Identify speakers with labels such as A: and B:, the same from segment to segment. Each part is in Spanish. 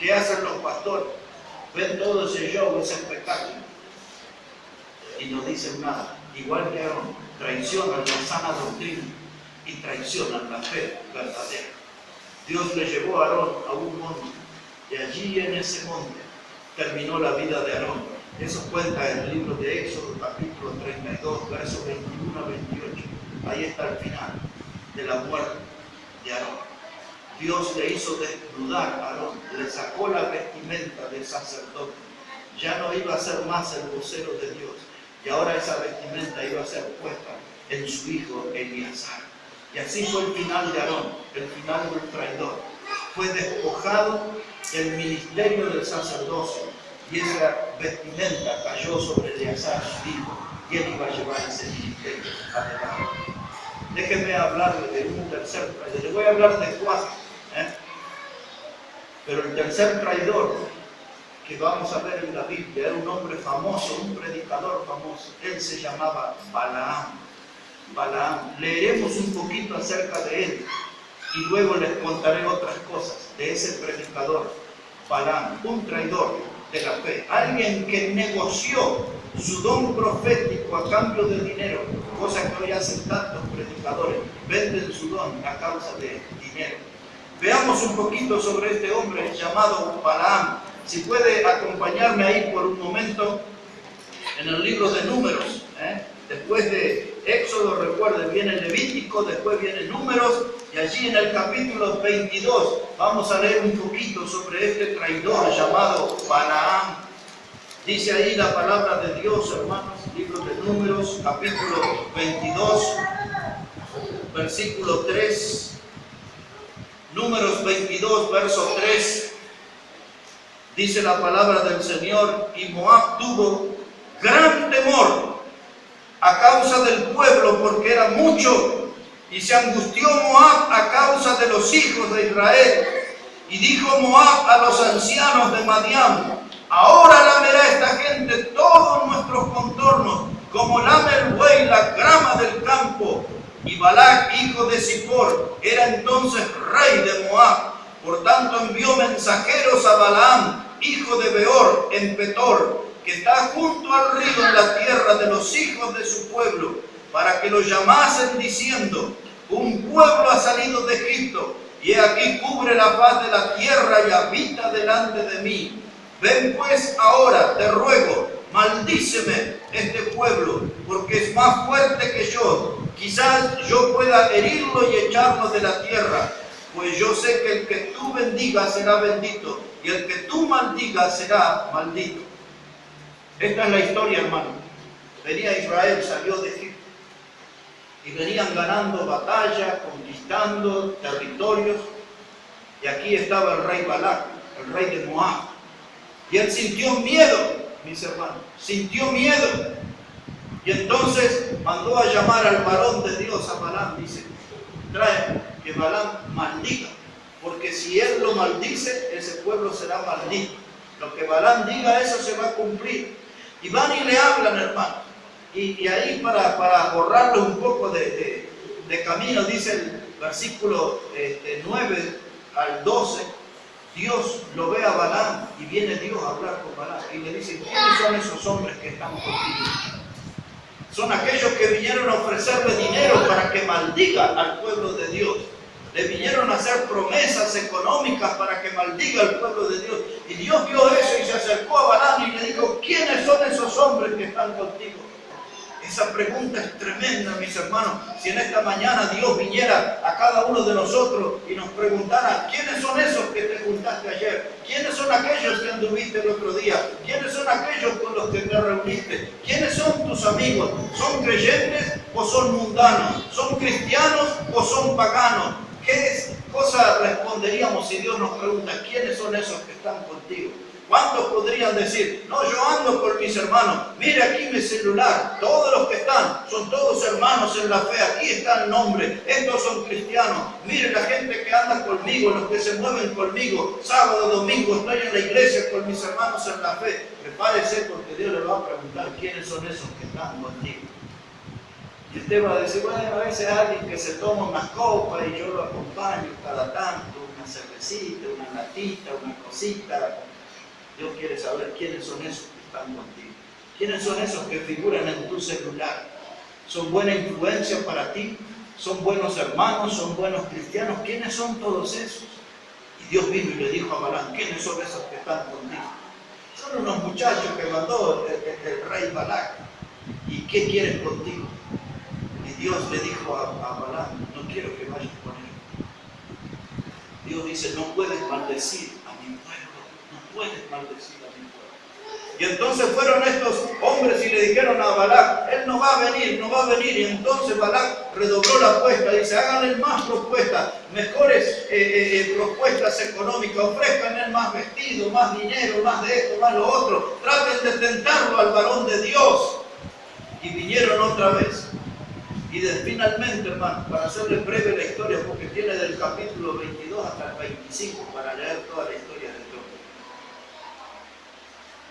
A: ¿Qué hacen los pastores? Ven todo ese show, ese espectáculo, y no dicen nada. Igual que Aarón, traicionan la sana doctrina y traicionan la fe verdadera. Dios le llevó a Aarón a un monte, y allí en ese monte terminó la vida de Aarón. Eso cuenta en el libro de Éxodo, capítulo 32, versos 21 a 28. Ahí está el final de la muerte de Aarón. Dios le hizo desnudar a Aarón, le sacó la vestimenta del sacerdote. Ya no iba a ser más el vocero de Dios, y ahora esa vestimenta iba a ser puesta en su hijo Eleazar. Y así fue el final de Aarón, el final del traidor. Fue despojado del ministerio del sacerdocio, y esa vestimenta cayó sobre Eleazar, su hijo, y él iba a llevar ese ministerio adelante. Déjenme hablarle de un tercer traidor. Le voy a hablar de cuatro, pero el tercer traidor que vamos a ver en la Biblia era un hombre famoso, un predicador famoso. Él se llamaba Balaam. Leeremos un poquito acerca de él y luego les contaré otras cosas de ese predicador Balaam, un traidor de la fe, alguien que negoció su don profético a cambio de dinero, cosa que hoy hacen tantos predicadores, venden su don a causa de dinero. Veamos un poquito sobre este hombre llamado Balaam. Si puede acompañarme ahí por un momento en el libro de Números. Después de Éxodo, recuerden, viene Levítico, después viene Números, y allí en el capítulo 22 vamos a leer un poquito sobre este traidor llamado Balaam. Dice ahí la palabra de Dios, hermanos, libro de Números, capítulo 22, versículo 3. Números 22, verso 3. Dice la palabra del Señor: y Moab tuvo gran temor a causa del pueblo, porque era mucho, y se angustió Moab a causa de los hijos de Israel. Y dijo Moab a los ancianos de Madián: ahora lamerá esta gente todos nuestros contornos, como lame el buey la grama del campo. Y Balac, hijo de Zippor, era entonces rey de Moab. Por tanto envió mensajeros a Balaam, hijo de Beor, en Petor, que está junto al río en la tierra de los hijos de su pueblo, para que lo llamasen diciendo: un pueblo ha salido de Egipto, y he aquí cubre la faz de la tierra y habita delante de mí. Ven pues ahora, te ruego, maldíceme este pueblo, porque es más fuerte que yo. Quizás yo pueda herirlo y echarlo de la tierra, pues yo sé que el que tú bendigas será bendito, y el que tú maldigas será maldito. Esta es la historia, hermano. Venía Israel, salió de Egipto, y venían ganando batallas, conquistando territorios, y aquí estaba el rey Balac, el rey de Moab, y él sintió miedo, mis hermanos, sintió miedo. Y entonces mandó a llamar al varón de Dios, a Balaam. Dice: trae que Balaam maldiga, porque si él lo maldice, ese pueblo será maldito. Lo que Balaam diga, eso se va a cumplir. Y van y le hablan, hermano. Y ahí para borrarle un poco de camino, dice el versículo 9 al 12, Dios lo ve a Balaam y viene Dios a hablar con Balaam. Y le dice: ¿quiénes son esos hombres que están contigo? Son aquellos que vinieron a ofrecerle dinero para que maldiga al pueblo de Dios. Le vinieron a hacer promesas económicas para que maldiga al pueblo de Dios. Y Dios vio eso y se acercó a Balaam y le dijo: ¿quiénes son esos hombres que están contigo? Esa pregunta es tremenda, mis hermanos. Si en esta mañana Dios viniera a cada uno de nosotros y nos preguntara: ¿quiénes son esos que te juntaste ayer? ¿Quiénes son aquellos que anduviste el otro día? ¿Quiénes son aquellos con los que te reuniste? ¿Quiénes son tus amigos? ¿Son creyentes o son mundanos? ¿Son cristianos o son paganos? ¿Qué cosa responderíamos si Dios nos pregunta: ¿quiénes son esos que están contigo? ¿Cuántos podrían decir: no, yo ando con mis hermanos, mire aquí mi celular, todos los que están son todos hermanos en la fe, aquí está el nombre, estos son cristianos, mire la gente que anda conmigo, los que se mueven conmigo, sábado, domingo estoy en la iglesia con mis hermanos en la fe? Prepárese, porque Dios le va a preguntar: ¿quiénes son esos que están contigo? Y usted va a decir: bueno, a veces hay alguien que se toma una copa y yo lo acompaño cada tanto, una cervecita, una latita, una cosita. Dios quiere saber quiénes son esos que están contigo. ¿Quiénes son esos que figuran en tu celular? ¿Son buena influencia para ti? ¿Son buenos hermanos? ¿Son buenos cristianos? ¿Quiénes son todos esos? Y Dios vino y le dijo a Balaam, ¿quiénes son esos que están contigo? Son unos muchachos que mandó el rey Balac. ¿Y qué quieren contigo? Y Dios le dijo a Balaam, no quiero que vayas con ellos. Dios dice, no puedes maldecir a mi pueblo, no puedes maldecir a mi pueblo. Y entonces fueron estos hombres y le dijeron a Balac, él no va a venir, no va a venir. Y entonces Balac redobló la apuesta, dice, háganle más propuestas, mejores propuestas económicas, ofrezcanle más vestido, más dinero, más de esto, más lo otro. Traten de tentarlo al varón de Dios. Y vinieron otra vez. Y finalmente, hermano, para hacerle breve la historia, porque tiene del capítulo 22 hasta el 25 para leer toda la historia de Dios.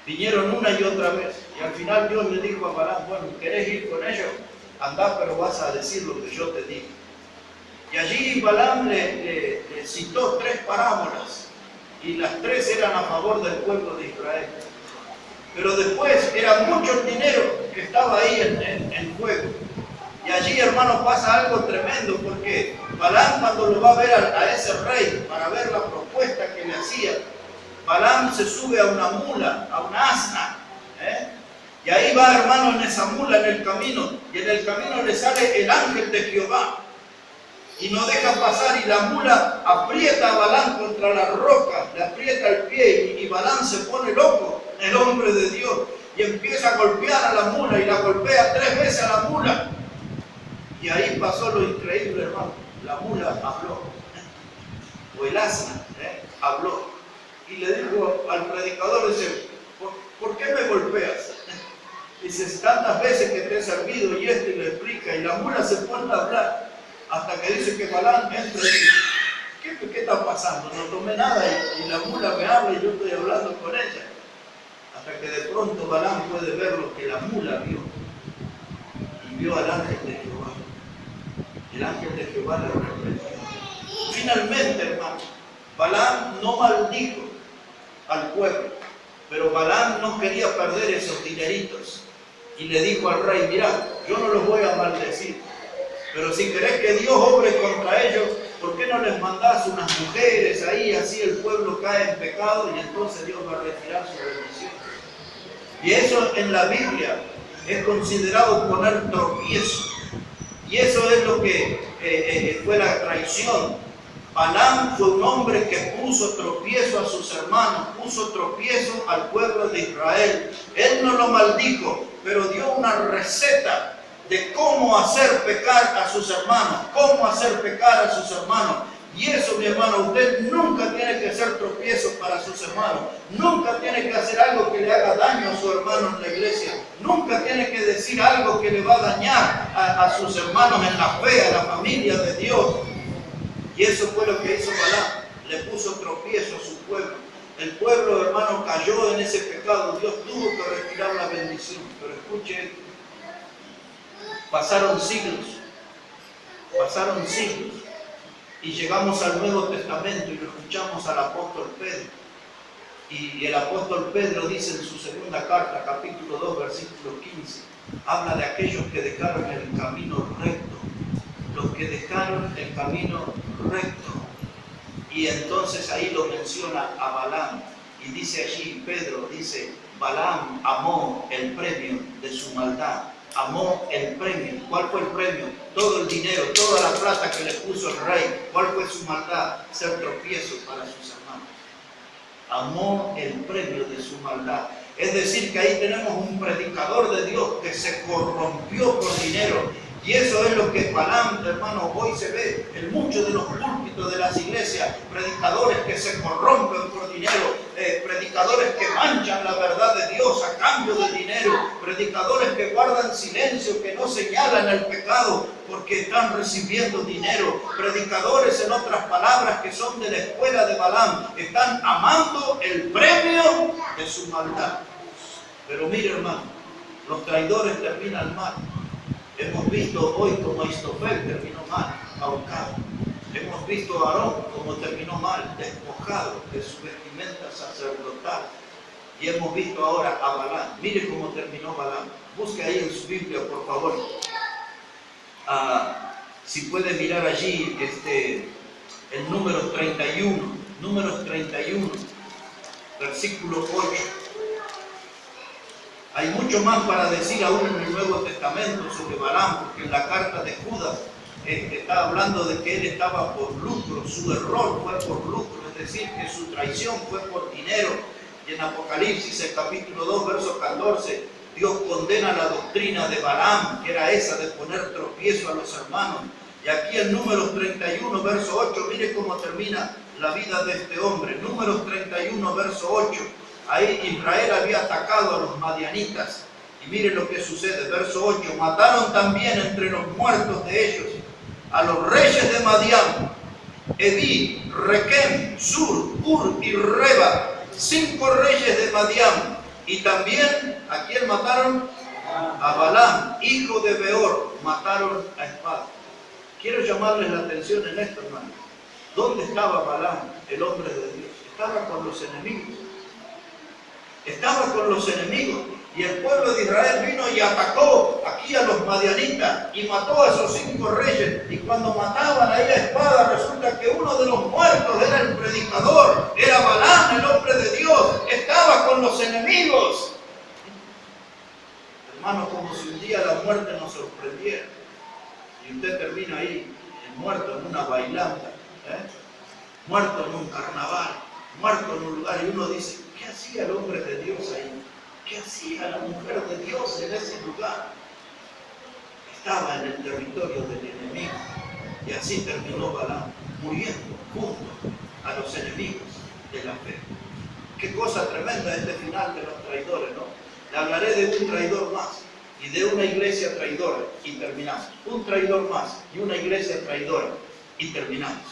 A: Vinieron una y otra vez. Y al final Dios le dijo a Balaam, bueno, ¿querés ir con ellos? Andá, pero vas a decir lo que yo te digo. Y allí Balaam le citó 3 parábolas. Y las 3 eran a favor del pueblo de Israel. Pero después era mucho el dinero que estaba ahí en juego. Y allí, hermano, pasa algo tremendo, porque Balaam, cuando lo va a ver a ese rey para ver la propuesta que le hacía, Balaam se sube a una mula, a una asna, y ahí va, hermano, en esa mula, en el camino, y en el camino le sale el ángel de Jehová y no deja pasar, y la mula aprieta a Balaam contra la roca, le aprieta el pie, y Balaam se pone loco, el hombre de Dios, y empieza a golpear a la mula, y la golpea 3 veces a la mula. Y ahí pasó lo increíble, hermano. La mula habló, o el asna habló, y le dijo al predicador, dice, ¿por qué me golpeas? Dice, tantas veces que te he servido, y le explica, y la mula se pone a hablar, hasta que dice que Balaam entra y dice, ¿qué está pasando? No tomé nada, y la mula me habla y yo estoy hablando con ella. Hasta que de pronto Balaam puede ver lo que la mula vio, y vio al ángel de Jehová. El ángel de Jehová le reprendió. Finalmente, hermano, Balaam no maldijo al pueblo, pero Balaam no quería perder esos dineritos. Y le dijo al rey, mira, yo no los voy a maldecir, pero si querés que Dios obre contra ellos, ¿por qué no les mandás unas mujeres ahí? Así el pueblo cae en pecado y entonces Dios va a retirar su bendición. Y eso en la Biblia es considerado poner tropiezo. Y eso es lo que fue la traición. Balaam fue un hombre que puso tropiezo a sus hermanos, puso tropiezo al pueblo de Israel. Él no lo maldijo, pero dio una receta de cómo hacer pecar a sus hermanos, cómo hacer pecar a sus hermanos. Y eso, mi hermano, usted nunca tiene que hacer tropiezo para sus hermanos. Nunca tiene que hacer algo que le haga daño a su hermano en la iglesia. Nunca tiene que decir algo que le va a dañar a sus hermanos en la fe, a la familia de Dios. Y eso fue lo que hizo Balaam. Le puso tropiezo a su pueblo. El pueblo, hermano, cayó en ese pecado. Dios tuvo que retirar la bendición. Pero escuche esto. Pasaron siglos. Y llegamos al Nuevo Testamento y lo escuchamos al apóstol Pedro. Y el apóstol Pedro dice en su segunda carta, capítulo 2, versículo 15, habla de aquellos que dejaron el camino recto. Los que dejaron el camino recto. Y entonces ahí lo menciona a Balaam. Y dice allí, Pedro dice, Balaam amó el premio de su maldad. Amó el premio. ¿Cuál fue el premio? Todo el dinero, toda la plata que le puso el rey. ¿Cuál fue su maldad? Ser tropiezo para sus hermanos. Amó el premio de su maldad. Es decir, que ahí tenemos un predicador de Dios que se corrompió por dinero. Y eso es lo que Balaam, hermano, hoy se ve en muchos de los púlpitos de las iglesias. Predicadores que se corrompen por dinero, predicadores que manchan la verdad de Dios a cambio de dinero, predicadores que guardan silencio, que no señalan el pecado porque están recibiendo dinero, predicadores, en otras palabras, que son de la escuela de Balaam, están amando el premio de su maldad. Pero mire, hermano, los traidores terminan mal. Hemos visto hoy como Ahitofel terminó mal, ahorcado. Hemos visto a Aarón como terminó mal, despojado de su vestimenta sacerdotal. Y hemos visto ahora a Balaam. Mire cómo terminó Balaam. Busque ahí en su Biblia, por favor. Si puede mirar allí el número 31. Números 31, versículo 8. Hay mucho más para decir aún en el Nuevo Testamento sobre Balaam, porque en la carta de Judas está hablando de que él estaba por lucro, su error fue por lucro, es decir, que su traición fue por dinero. Y en Apocalipsis, el capítulo 2, verso 14, Dios condena la doctrina de Balaam, que era esa de poner tropiezo a los hermanos. Y aquí en Números 31, verso 8, mire cómo termina la vida de este hombre. Números 31, verso 8. Ahí Israel había atacado a los madianitas. Y mire lo que sucede, verso 8. Mataron también entre los muertos de ellos a los reyes de Madián, Evi, Requem, Sur, Ur y Reba, 5 reyes de Madián. Y también, ¿a quién mataron? A Balaam, hijo de Beor, mataron a espada. Quiero llamarles la atención en esto, hermano. ¿Dónde estaba Balaam, el hombre de Dios? Estaba con los enemigos. Estaba con los enemigos. Y el pueblo de Israel vino y atacó aquí a los madianitas y mató a esos 5 reyes. Y cuando mataban ahí a espada, resulta que uno de los muertos era el predicador, era Balaam, el hombre de Dios. Estaba con los enemigos. Hermano, como si un día la muerte nos sorprendiera. Y usted termina ahí, muerto en una bailanta, muerto en un carnaval, muerto en un lugar. Y uno dice, ¿qué hacía el hombre de Dios ahí? ¿Qué hacía la mujer de Dios en ese lugar? Estaba en el territorio del enemigo. Y así terminó Balaam, muriendo junto a los enemigos de la fe. Qué cosa tremenda este final de los traidores, ¿no? Le hablaré de un traidor más y de una iglesia traidora y terminamos. Un traidor más y una iglesia traidora y terminamos.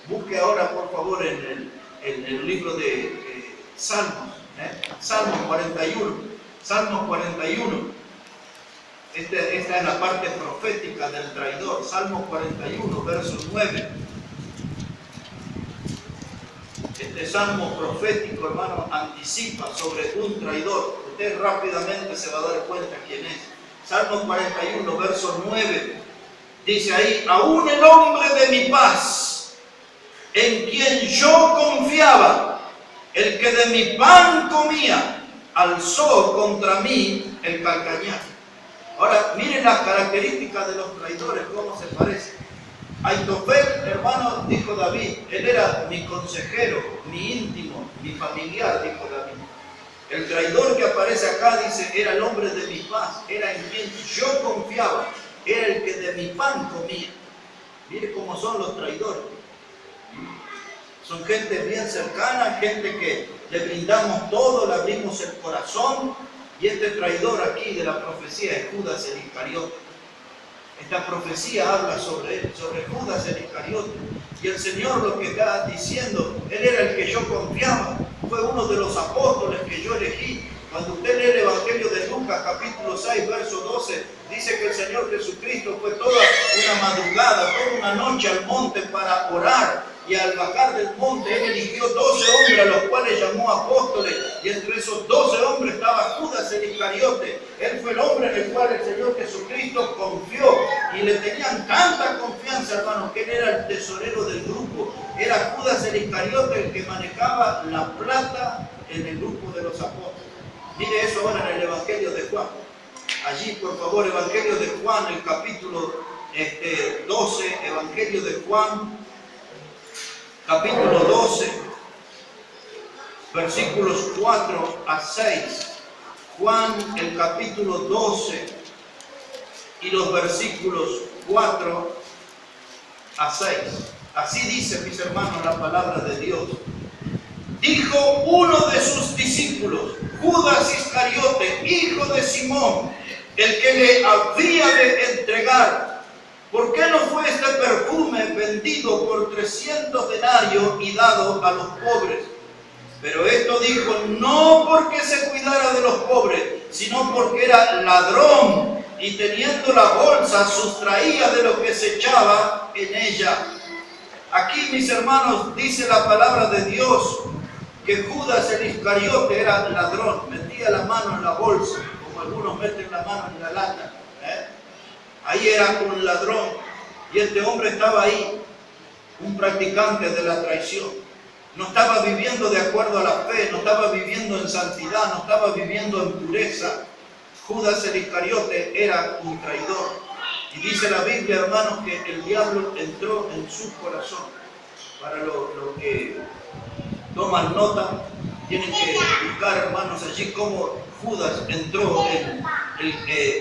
A: Busque ahora, por favor, en el libro de Salmos. Salmos 41. Salmos 41. Esta es la parte profética del traidor. Salmos 41, verso 9. Este salmo profético, hermano, anticipa sobre un traidor. Usted rápidamente se va a dar cuenta quién es. Salmo 41, verso 9. Dice ahí, aún el hombre de mi paz, en quien yo confiaba, el que de mi pan comía, alzó contra mí el calcañar. Ahora, miren las características de los traidores, cómo se parecen. Aitofel, hermano, dijo David, él era mi consejero, mi íntimo, mi familiar, dijo David. El traidor que aparece acá dice, era el hombre de mi paz, era en quien yo confiaba, era el que de mi pan comía. Mire cómo son los traidores. Son gente bien cercana, gente que le brindamos todo, le abrimos el corazón. Y este traidor aquí de la profecía es Judas el Iscariote. Esta profecía habla sobre él, sobre Judas el Iscariote. Y el Señor lo que está diciendo, él era el que yo confiaba. Fue uno de los apóstoles que yo elegí. Cuando usted lee el Evangelio de Lucas, capítulo 6, verso 12, dice que el Señor Jesucristo fue toda una madrugada, toda una noche al monte para orar. Y al bajar del monte, él eligió 12 hombres, a los cuales llamó apóstoles. Y entre esos 12 hombres estaba Judas el Iscariote. Él fue el hombre en el cual el Señor Jesucristo confió. Y le tenían tanta confianza, hermano, que él era el tesorero del grupo. Era Judas el Iscariote el que manejaba la plata en el grupo de los apóstoles. Mire eso ahora en el Evangelio de Juan. Allí, por favor, Evangelio de Juan, el capítulo 12, Evangelio de Juan, capítulo 12, versículos 4 a 6. Juan, el capítulo 12 y los versículos 4 a 6. Así dice, mis hermanos, la palabra de Dios. Dijo uno de sus discípulos, Judas Iscariote, hijo de Simón, el que le había de entregar, ¿por qué no fue este perfume vendido por 300 denarios y dado a los pobres? Pero esto dijo no porque se cuidara de los pobres, sino porque era ladrón y teniendo la bolsa sustraía de lo que se echaba en ella. Aquí, mis hermanos, dice la palabra de Dios que Judas el Iscariote era ladrón, metía la mano en la bolsa, como algunos meten la mano en la lata. Ahí era un ladrón, y este hombre estaba ahí, un practicante de la traición. No estaba viviendo de acuerdo a la fe, no estaba viviendo en santidad, no estaba viviendo en pureza. Judas el Iscariote era un traidor. Y dice la Biblia, hermanos, que el diablo entró en su corazón. Para lo que toman nota, tienen que buscar, hermanos, allí cómo Judas entró,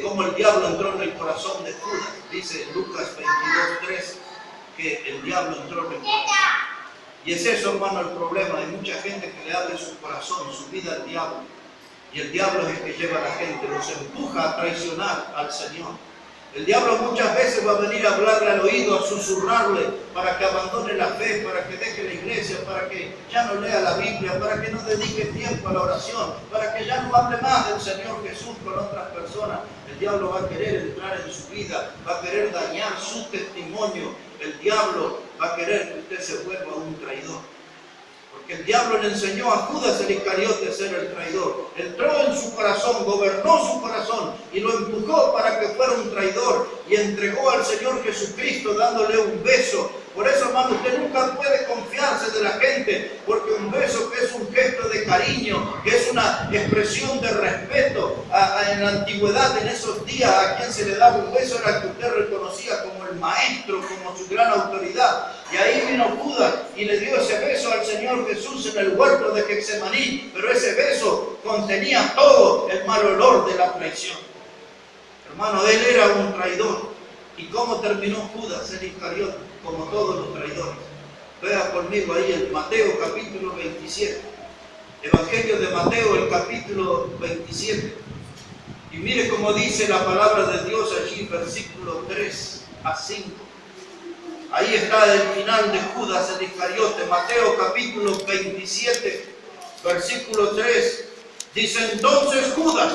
A: cómo el diablo entró en el corazón de Judas. Dice Lucas 22:3 que el diablo entró en el corazón. Y es eso, hermano, el problema. Hay mucha gente que le abre su corazón, su vida al diablo. Y el diablo es el que lleva a la gente, los empuja a traicionar al Señor. El diablo muchas veces va a venir a hablarle al oído, a susurrarle para que abandone la fe, para que deje la iglesia, para que ya no lea la Biblia, para que no dedique tiempo a la oración, para que ya no hable más del Señor Jesús con otras personas. El diablo va a querer entrar en su vida, va a querer dañar su testimonio. El diablo va a querer que usted se vuelva un traidor. Porque el diablo le enseñó a Judas el Iscariote a ser el traidor. Entró en su corazón, gobernó su corazón y lo empujó para que fuera un traidor y entregó al Señor Jesucristo dándole un beso. Por eso, hermano, usted nunca puede confiarse de la gente, porque un beso que es un gesto de cariño, que es una expresión de respeto. En la antigüedad, en esos días, a quien se le daba un beso era que usted reconocía como el maestro, como su gran autoridad. Y ahí vino Judas y le dio ese beso al Señor Jesús en el huerto de Getsemaní, pero ese beso contenía todo el mal olor de la traición. Hermano, él era un traidor. ¿Y cómo terminó Judas el Iscariote? Como todos los traidores. Vea conmigo ahí en Mateo capítulo 27. Evangelio de Mateo, el capítulo 27. Y mire cómo dice la palabra de Dios allí, versículo 3 a 5. Ahí está el final de Judas el Iscariote. Mateo capítulo 27, versículo 3. Dice: entonces Judas,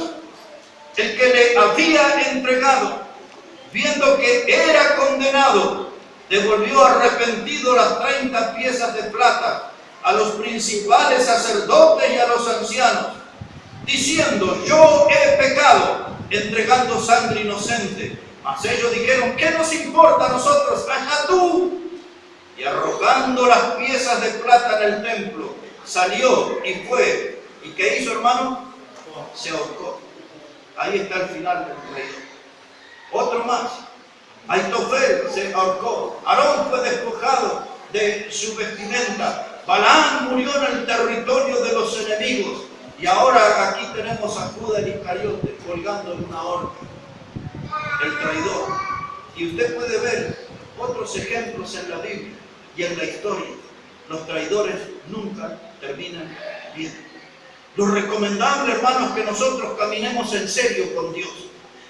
A: el que le había entregado, viendo que era condenado, devolvió arrepentido las 30 piezas de plata a los principales sacerdotes y a los ancianos, diciendo: yo he pecado, entregando sangre inocente. Mas ellos dijeron: ¿qué nos importa a nosotros? Allá tú. Y arrojando las piezas de plata en el templo, salió y fue. ¿Y qué hizo, hermano? Se ahorcó. Ahí está el final del traidor. Otro más. Aitofel se ahorcó. Aarón fue despojado de su vestimenta. Balaam murió en el territorio de los enemigos. Y ahora aquí tenemos a Judas el Iscariote colgando en una horca. El traidor. Y usted puede ver otros ejemplos en la Biblia y en la historia. Los traidores nunca terminan bien. Lo recomendable, hermanos, es que nosotros caminemos en serio con Dios.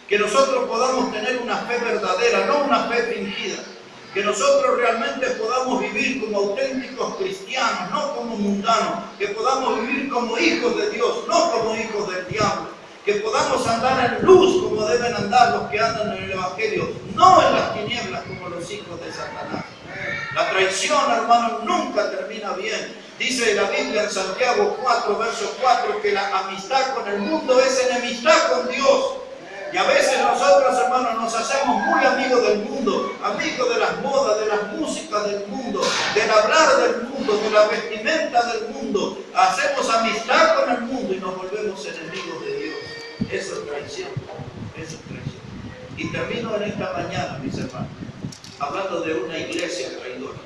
A: Que nosotros podamos tener una fe verdadera, no una fe fingida. Que nosotros realmente podamos vivir como auténticos cristianos, no como mundanos. Que podamos vivir como hijos de Dios, no como hijos del diablo. Que podamos andar en luz como deben andar los que andan en el Evangelio, no en las tinieblas como los hijos de Satanás. La traición, hermano, nunca termina bien. Dice la Biblia en Santiago 4, verso 4, que la amistad con el mundo es enemistad con Dios. Y a veces nosotros, hermanos, nos hacemos muy amigos del mundo, amigos de las modas, de las músicas del mundo, del hablar del mundo, de la vestimenta del mundo. Hacemos amistad con el mundo y nos volvemos enemigos de Dios. Eso es traición. Eso es traición. Y termino en esta mañana, mis hermanos, hablando de una iglesia traidora.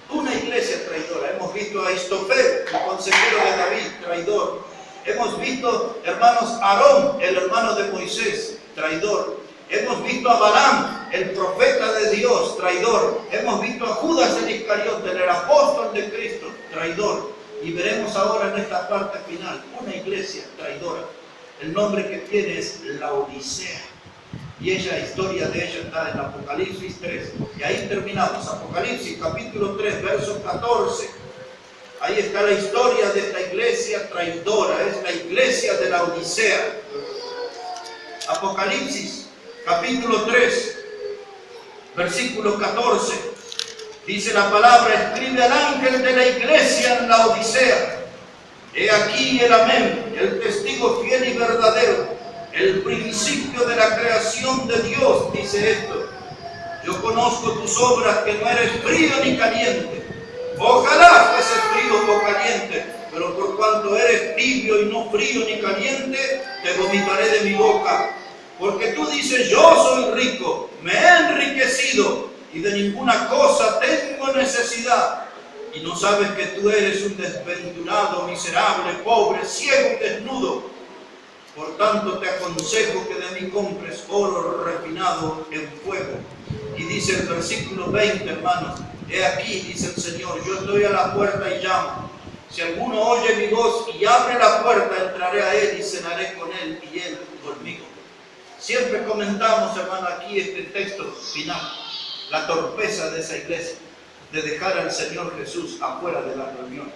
A: Una iglesia traidora. Hemos visto a Aitofel, el consejero de David, traidor. Hemos visto, hermanos, a Aarón, el hermano de Moisés, traidor. Hemos visto a Balaam, el profeta de Dios, traidor. Hemos visto a Judas el Iscariote, el apóstol de Cristo, traidor. Y veremos ahora en esta parte final una iglesia traidora. El nombre que tiene es Laodicea. Y ella, la historia de ella está en Apocalipsis 3. Y ahí terminamos. Apocalipsis capítulo 3, verso 14. Ahí está la historia de esta iglesia traidora. Es la iglesia de Laodicea. Apocalipsis capítulo 3, versículo 14. Dice la palabra, escribe al ángel de la iglesia en la Odisea. He aquí el amén, el testigo fiel y verdadero, el principio de la creación de Dios, dice esto. Yo conozco tus obras, que no eres frío ni caliente. Ojalá fuese frío o caliente, pero por cuanto eres tibio y no frío ni caliente, te vomitaré de mi boca. Porque tú dices, yo soy rico, me he enriquecido y de ninguna cosa tengo necesidad. Y no sabes que tú eres un desventurado, miserable, pobre, ciego y desnudo. Por tanto te aconsejo que de mí compres oro refinado en fuego. Y dice el versículo 20, hermanos, he aquí, dice el Señor, yo estoy a la puerta y llamo. Si alguno oye mi voz y abre la puerta, entraré a él y cenaré con él y él conmigo. Siempre comentamos, hermano, aquí este texto final, la torpeza de esa iglesia, de dejar al Señor Jesús afuera de la reunión.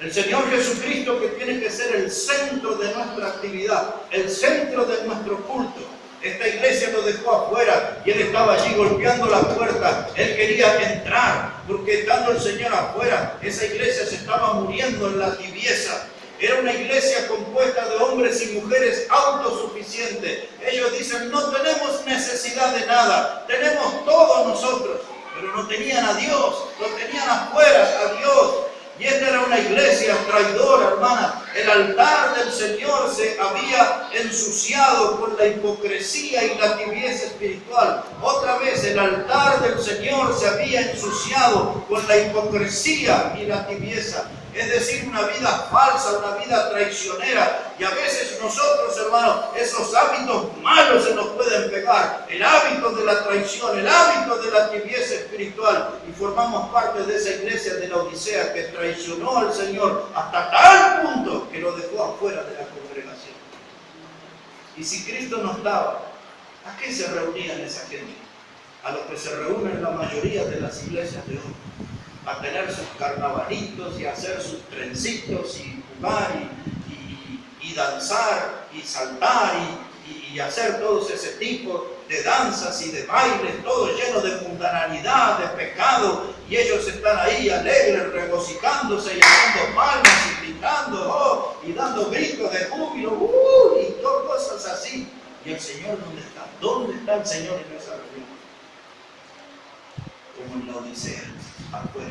A: El Señor Jesucristo, que tiene que ser el centro de nuestra actividad, el centro de nuestro culto. Esta iglesia lo dejó afuera y él estaba allí golpeando la puerta. Él quería entrar, porque estando el Señor afuera, esa iglesia se estaba muriendo en la tibieza. Era una iglesia compuesta de hombres y mujeres autosuficientes. Ellos dicen, no tenemos necesidad de nada, tenemos todo nosotros. Pero no tenían a Dios, lo tenían afuera a Dios. Y esta era una iglesia traidora, hermana. El altar del Señor se había ensuciado con la hipocresía y la tibieza espiritual. Otra vez, el altar del Señor se había ensuciado con la hipocresía y la tibieza. Es decir, una vida falsa, una vida traicionera. Y a veces nosotros, hermanos, esos hábitos malos se nos pueden pegar. El hábito de la traición, el hábito de la tibieza espiritual. Y formamos parte de esa iglesia de la Odisea que traicionó al Señor hasta tal punto que lo dejó afuera de la congregación. Y si Cristo no estaba, ¿a qué se reunían esa gente? A lo que se reúnen la mayoría de las iglesias de hoy. A tener sus carnavalitos y hacer sus trencitos y jugar y danzar y saltar y hacer todos ese tipo de danzas y de bailes, todo lleno de mundanalidad, de pecado, y ellos están ahí alegres, regocijándose y haciendo palmas y gritando, y dando gritos de júbilo, y todas cosas así. ¿Y el Señor dónde está? ¿Dónde está el Señor en esa reunión? Como en la Odisea, afuera.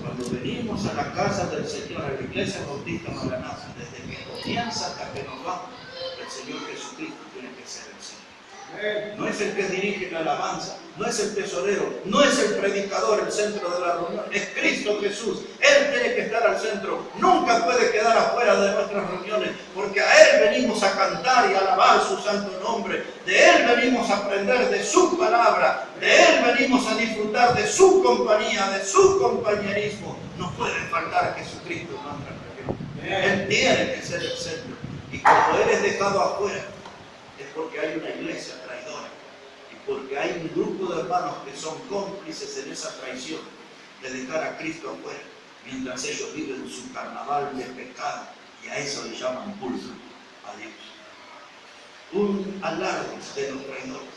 A: Cuando venimos a la casa del Señor, a la iglesia bautista Maranatha, desde que comienza hasta que nos vamos, el Señor Jesucristo tiene que ser el Señor. No es el que dirige la alabanza, no es el tesorero, no es el predicador el centro de la reunión, es Cristo Jesús. Él tiene que estar al centro, nunca puede quedar afuera de nuestras reuniones, porque a Él venimos a cantar y a alabar su santo nombre. De Él venimos a aprender de su palabra, de Él venimos a disfrutar de su compañía, de su compañerismo. No puede faltar Jesucristo en nuestra reunión. Él tiene que ser el centro. Y cuando Él es dejado afuera, es porque hay una iglesia traidora y porque hay un grupo de hermanos que son cómplices en esa traición de dejar a Cristo afuera, mientras ellos viven su carnaval de pecado, y a eso le llaman culto a Dios. Un alarde de los traidores.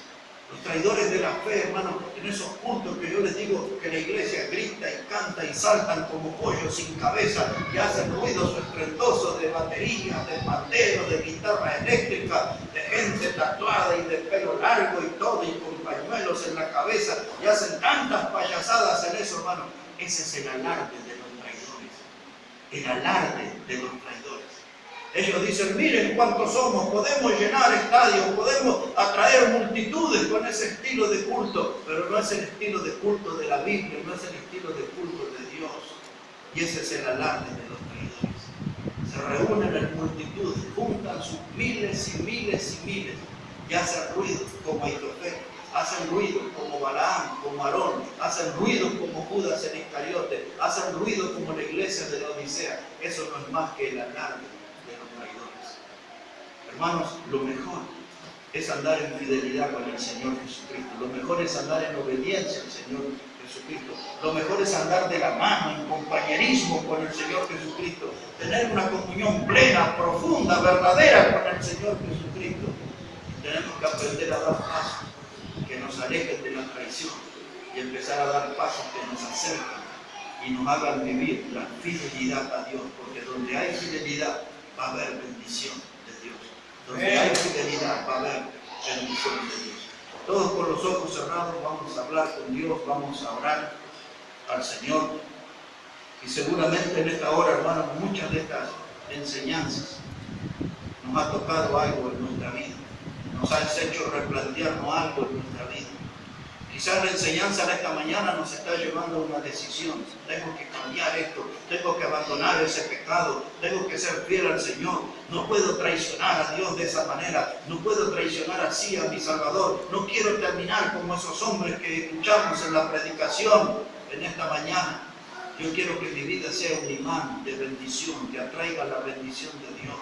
A: Los traidores de la fe, hermanos, en esos cultos que yo les digo que la iglesia grita y canta y saltan como pollos sin cabeza y hacen ruidos estruendosos de baterías, de panderos, de guitarra eléctrica, de gente tatuada y de pelo largo y todo, y con pañuelos en la cabeza, y hacen tantas payasadas en eso, hermano. Ese es el alarde de los traidores. El alarde de los traidores. Ellos dicen, miren cuántos somos, podemos llenar estadios, podemos atraer multitudes con ese estilo de culto, pero no es el estilo de culto de la Biblia, no es el estilo de culto de Dios. Y ese es el alarde de los traidores. Se reúnen en multitudes, juntan sus miles y miles y miles, y hacen ruido como Aitofel, hacen ruido como Balaam, como Aarón, hacen ruido como Judas en Iscariote, hacen ruido como la iglesia de la Odisea. Eso no es más que el alarde de los traidores. Hermanos, lo mejor es andar en fidelidad con el Señor Jesucristo. Lo mejor es andar en obediencia al Señor Jesucristo. Lo mejor es andar de la mano, en compañerismo con el Señor Jesucristo. Tener una comunión plena, profunda, verdadera con el Señor Jesucristo. Tenemos que aprender a dar pasos que nos alejen de la traición, y empezar a dar pasos que nos acerquen y nos hagan vivir la fidelidad a Dios, porque donde hay fidelidad va a haber bendición de Dios. Donde hay fidelidad va a haber bendición de Dios. Todos con los ojos cerrados vamos a hablar con Dios, vamos a orar al Señor. Y seguramente en esta hora, hermanos, muchas de estas enseñanzas nos ha tocado algo en nuestra vida. Nos ha hecho replantearnos algo en nuestra vida. Quizás la enseñanza de esta mañana nos está llevando a una decisión. Tengo que cambiar esto, tengo que abandonar ese pecado, tengo que ser fiel al Señor. No puedo traicionar a Dios de esa manera, no puedo traicionar así a mi Salvador. No quiero terminar como esos hombres que escuchamos en la predicación en esta mañana. Yo quiero que mi vida sea un imán de bendición, que atraiga la bendición de Dios.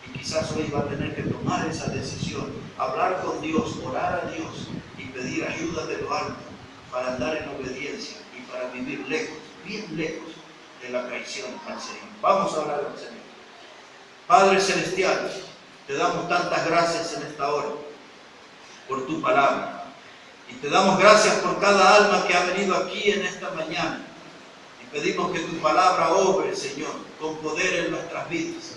A: Y quizás hoy va a tener que tomar esa decisión, hablar con Dios, orar a Dios y pedir ayuda de lo alto para andar en obediencia y para vivir lejos, bien lejos de la traición al Señor. Vamos a orar al Señor. Padre Celestial, te damos tantas gracias en esta hora por tu palabra. Y te damos gracias por cada alma que ha venido aquí en esta mañana. Y pedimos que tu palabra obre, Señor, con poder en nuestras vidas.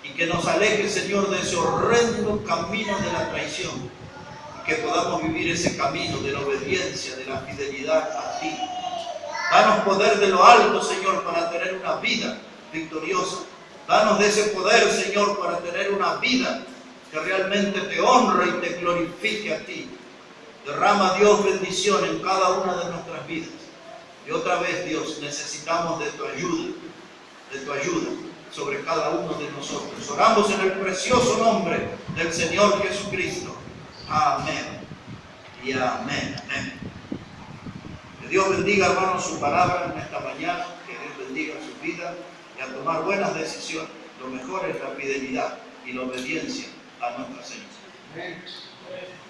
A: Y que nos aleje, Señor, de ese horrendo camino de la traición. Y que podamos vivir ese camino de la obediencia, de la fidelidad a ti. Danos poder de lo alto, Señor, para tener una vida victoriosa. Danos de ese poder, Señor, para tener una vida que realmente te honre y te glorifique a ti. Derrama, Dios, bendición en cada una de nuestras vidas. Y otra vez, Dios, necesitamos de tu ayuda sobre cada uno de nosotros. Oramos en el precioso nombre del Señor Jesucristo. Amén y amén. Amén. Que Dios bendiga, hermanos, su palabra en esta mañana. Que Dios bendiga su vida y a tomar buenas decisiones. Lo mejor es la fidelidad y la obediencia a nuestro Señor. Amén.